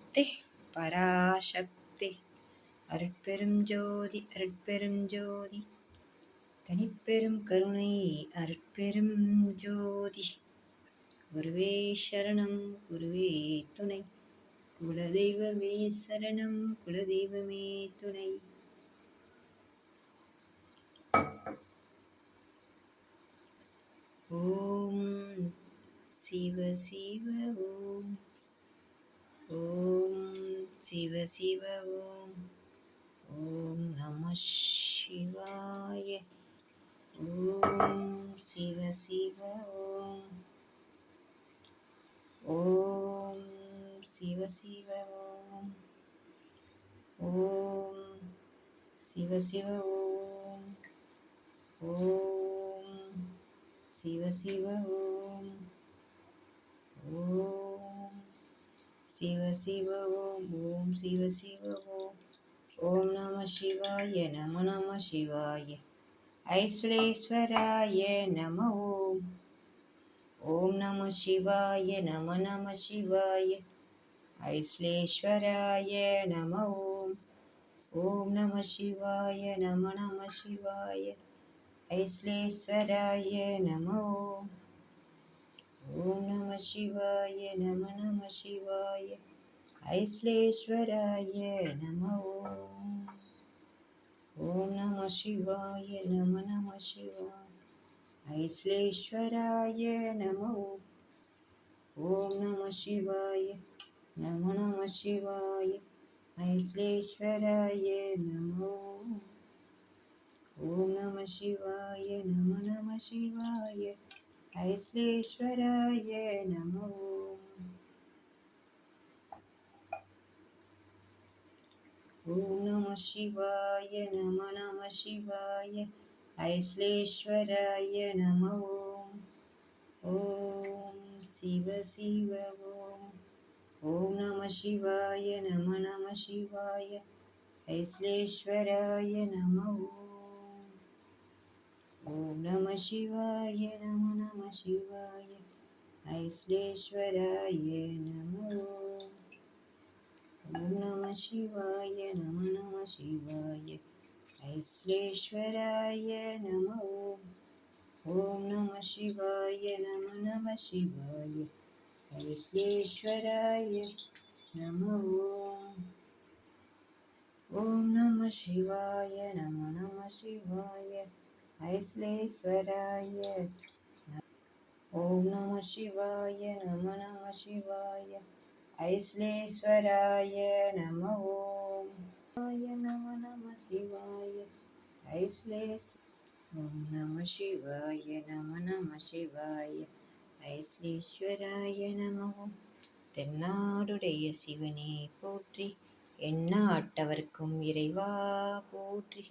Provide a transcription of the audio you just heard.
சக்தி பராசக்தி அருட்பெரும் ஜோதி அருட்பெரும் ஜோதி தனிப்பெரும் கருணை அருட்பெரும் ஜோதி. குருவே சரணம் குருவே துணை, குலதெய்வமே சரணம் குலதெய்வமே துணை. ஓம் சிவ சிவ ஓம், ஓம் சிவ சிவ ஓம், ஓம் நம சிவாய. ஓம் சிவ சிவ ஓம், ஓம் சிவ சிவ ஓம், ஓம் சிவ சிவ ஓம், ஓம் சிவ சிவ ஓம், ஓம் சிவ சிவ ஓம், ஓம் சிவ சிவ ஓம். ஓம் நம சிவாய நம நம சிவாய ஐஸ்வரேஸ்வராய நம ஓம். ஓம் நம சிவாய நம நம சிவாய ஐஸ்வரேஸ்வராய நம ஓம். ஓம் நம சிவாய நம நம சிவாய ஐஸ்வரேஸ்வராய நம ஓம். ஓம் நம சிவாய நம நம சிவாய ஐஸ்வரேஸ்வராய நம ஓம். ஓம் நம சிவாய நம நம சிவாய ஐஸ்வரேஸ்வராய நம ஓம். ஓம் நம சிவாய நம நம சிவாய ஐஸ்வரேஸ்வராய நம ஓம். ஓம் நம சிவாய நம நம சிவாய ஐஸ்வரேஸ்வராய நம ஓம். ஓம் நம சிவாய நம நம சிவாய ஐஸ்வரேஸ்வராய நம ஓம். ஓம் சிவ சிவ ஓம். ஓம் நம சிவாய நம நம சிவாய ஐஸ்வரேஸ்வராய நம ஓம். ஓம் நம சிவாய நம நம சிவாய ஐஸ்வரேஸ்வராய நம ஓம். ஓம் நம சிவாய நம நம சிவாய ஐஸ்வரேஸ்வராய நம ஓம். ஓம் நம சிவாய நம நம சிவாய ஐஸ்வரேஸ்வராய நம ஓம். ஓம் நம சிவாய நம நம சிவாய ஐஸ்வரேஸ்வராய. ஓம் நம சிவாய நம நம சிவாய ஐஸ்வரேஸ்வராய நம ஓம். நம நம சிவாய ஓம் நம சிவாய நம நம சிவாய ஐஸ்வரேஸ்வராய நம ஓம். தென்னாடுடைய சிவனே போற்றி, எந்நாட்டவர்க்கும் இறைவா போற்றி.